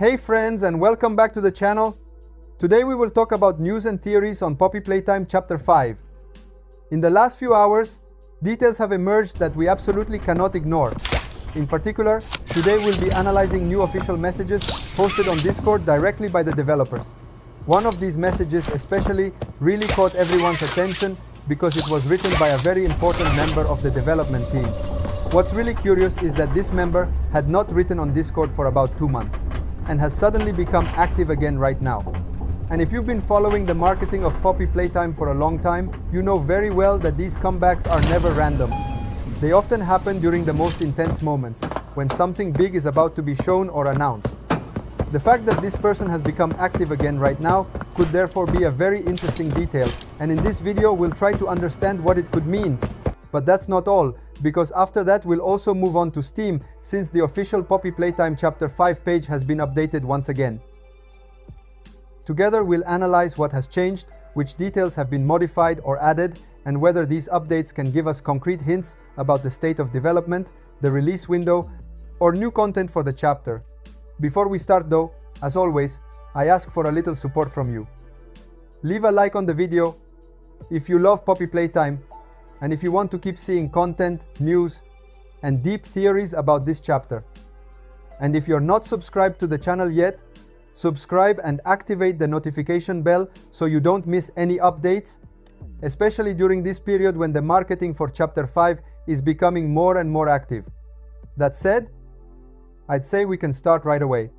Hey friends, and welcome back to the channel. Today we will talk about news and theories on Poppy Playtime Chapter 5. In the last few hours, details have emerged that we absolutely cannot ignore. In particular, today we'll be analyzing new official messages posted on Discord directly by the developers. One of these messages especially really caught everyone's attention because it was written by a very important member of the development team. What's really curious is that this member had not written on Discord for about 2 months and has suddenly become active again right now. And if you've been following the marketing of Poppy Playtime for a long time, you know very well that these comebacks are never random. They often happen during the most intense moments, when something big is about to be shown or announced. The fact that this person has become active again right now could therefore be a very interesting detail, and in this video we'll try to understand what it could mean. But that's not all, because after that we'll also move on to Steam, since the official Poppy Playtime Chapter 5 page has been updated once again. Together we'll analyze what has changed, which details have been modified or added, and whether these updates can give us concrete hints about the state of development, the release window, or new content for the chapter. Before we start though, as always, I ask for a little support from you. Leave a like on the video if you love Poppy Playtime, and if you want to keep seeing content, news, and deep theories about this chapter. And if you're not subscribed to the channel yet, subscribe and activate the notification bell so you don't miss any updates, especially during this period when the marketing for Chapter 5 is becoming more and more active. That said, I'd say we can start right away,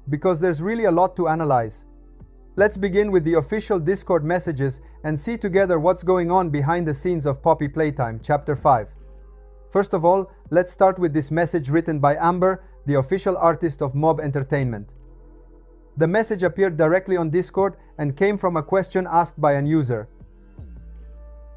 because there's really a lot to analyze. Let's begin with the official Discord messages and see together what's going on behind the scenes of Poppy Playtime Chapter 5. First of all, let's start with this message written by Amber, the official artist of Mob Entertainment. The message appeared directly on Discord and came from a question asked by an user.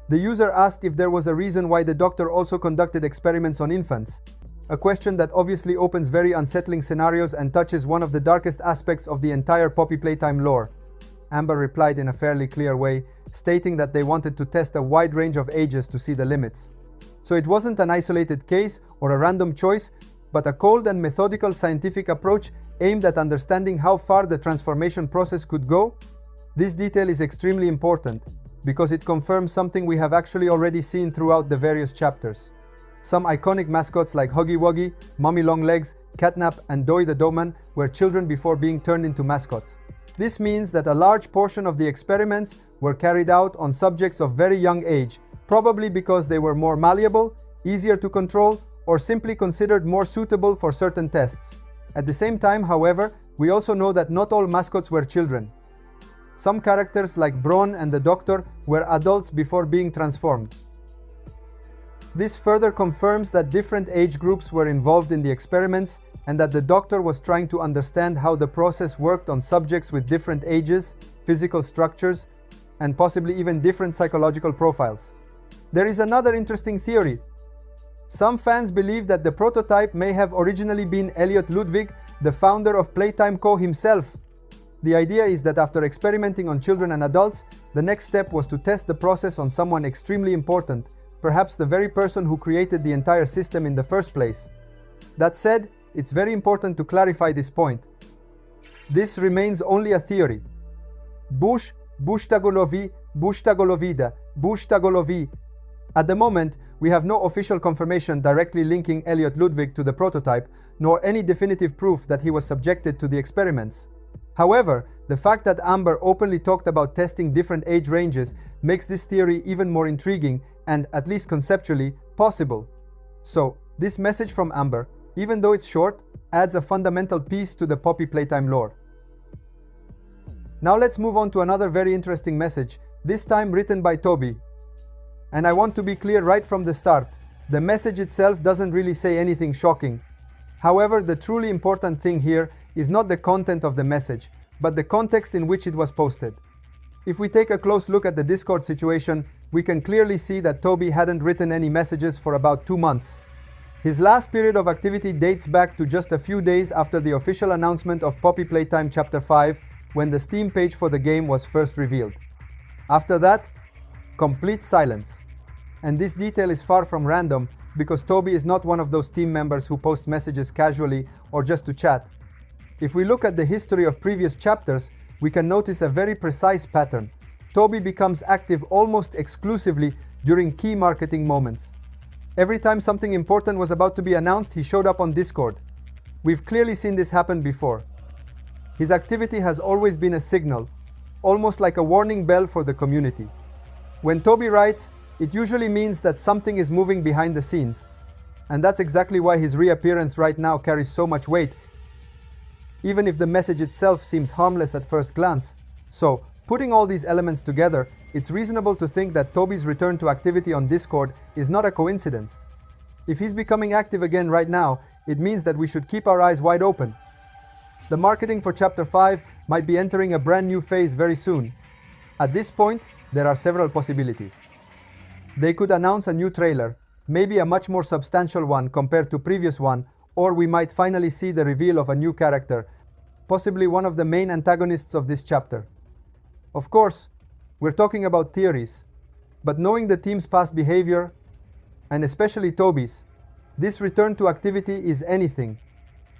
The user asked if there was a reason why the doctor also conducted experiments on infants. A question that obviously opens very unsettling scenarios and touches one of the darkest aspects of the entire Poppy Playtime lore. Amber replied in a fairly clear way, stating that they wanted to test a wide range of ages to see the limits. So it wasn't an isolated case or a random choice, but a cold and methodical scientific approach aimed at understanding how far the transformation process could go. This detail is extremely important, because it confirms something we have actually already seen throughout the various chapters. Some iconic mascots like Huggy Wuggy, Mummy Longlegs, Catnap, and Doi the Doman were children before being turned into mascots. This means that a large portion of the experiments were carried out on subjects of very young age, probably because they were more malleable, easier to control, or simply considered more suitable for certain tests. At the same time, however, we also know that not all mascots were children. Some characters like Braun and the Doctor were adults before being transformed. This further confirms that different age groups were involved in the experiments and that the Doctor was trying to understand how the process worked on subjects with different ages, physical structures, and possibly even different psychological profiles. There is another interesting theory. Some fans believe that the prototype may have originally been Elliot Ludwig, the founder of Playtime Co. himself. The idea is that after experimenting on children and adults, the next step was to test the process on someone extremely important, perhaps the very person who created the entire system in the first place. That said, it's very important to clarify this point. This remains only a theory. Buštagolovi, Buštagolovi. At the moment, we have no official confirmation directly linking Elliot Ludwig to the prototype, nor any definitive proof that he was subjected to the experiments. However, the fact that Amber openly talked about testing different age ranges makes this theory even more intriguing and, at least conceptually, possible. So, this message from Amber, even though it's short, adds a fundamental piece to the Poppy Playtime lore. Now let's move on to another very interesting message, this time written by Toby. And I want to be clear right from the start, the message itself doesn't really say anything shocking. However, the truly important thing here is not the content of the message, but the context in which it was posted. If we take a close look at the Discord situation, we can clearly see that Toby hadn't written any messages for about 2 months. His last period of activity dates back to just a few days after the official announcement of Poppy Playtime Chapter 5, when the Steam page for the game was first revealed. After that, complete silence. And this detail is far from random, because Toby is not one of those team members who post messages casually or just to chat. If we look at the history of previous chapters, we can notice a very precise pattern. Toby becomes active almost exclusively during key marketing moments. Every time something important was about to be announced, he showed up on Discord. We've clearly seen this happen before. His activity has always been a signal, almost like a warning bell for the community. When Toby writes, it usually means that something is moving behind the scenes. And that's exactly why his reappearance right now carries so much weight, even if the message itself seems harmless at first glance. So, putting all these elements together, it's reasonable to think that Toby's return to activity on Discord is not a coincidence. If he's becoming active again right now, it means that we should keep our eyes wide open. The marketing for Chapter 5 might be entering a brand new phase very soon. At this point, there are several possibilities. They could announce a new trailer, maybe a much more substantial one compared to previous one, or we might finally see the reveal of a new character, possibly one of the main antagonists of this chapter. Of course, we're talking about theories, but knowing the team's past behavior, and especially Toby's, this return to activity is anything.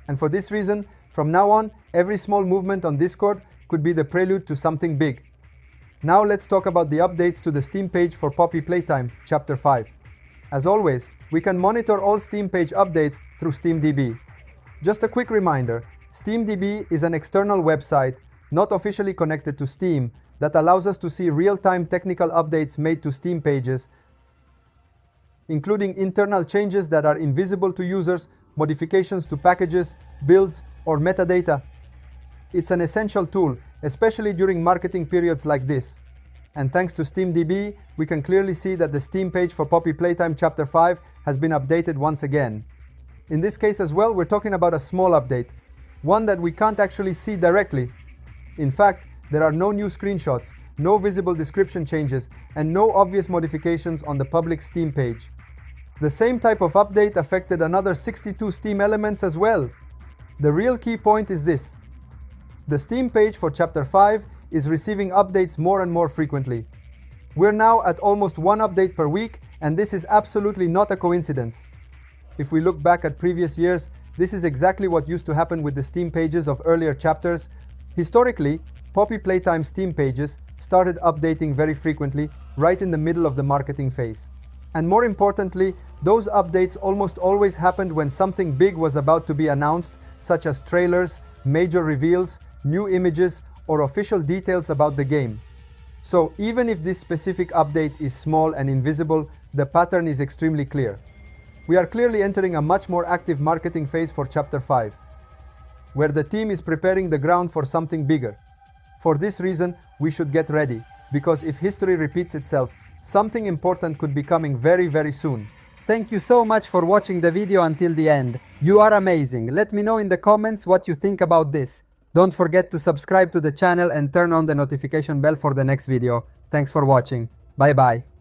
And for this reason, from now on, every small movement on Discord could be the prelude to something big. Now let's talk about the updates to the Steam page for Poppy Playtime Chapter 5. As always, we can monitor all Steam page updates through SteamDB. Just a quick reminder, SteamDB is an external website, not officially connected to Steam, that allows us to see real-time technical updates made to Steam pages, including internal changes that are invisible to users, modifications to packages, builds, or metadata. It's an essential tool, especially during marketing periods like this. And thanks to SteamDB, we can clearly see that the Steam page for Poppy Playtime Chapter 5 has been updated once again. In this case as well, we're talking about a small update, one that we can't actually see directly. In fact, there are no new screenshots, no visible description changes, and no obvious modifications on the public Steam page. The same type of update affected another 62 Steam elements as well. The real key point is this. The Steam page for Chapter 5 is receiving updates more and more frequently. We're now at almost one update per week, and this is absolutely not a coincidence. If we look back at previous years, this is exactly what used to happen with the Steam pages of earlier chapters. Historically, Poppy Playtime Steam pages started updating very frequently, right in the middle of the marketing phase. And more importantly, those updates almost always happened when something big was about to be announced, such as trailers, major reveals, new images, or official details about the game. So even if this specific update is small and invisible, the pattern is extremely clear. We are clearly entering a much more active marketing phase for Chapter 5, where the team is preparing the ground for something bigger. For this reason, we should get ready, because if history repeats itself, something important could be coming very, very soon. Thank you so much for watching the video until the end. You are amazing. Let me know in the comments what you think about this. Don't forget to subscribe to the channel and turn on the notification bell for the next video. Thanks for watching. Bye bye.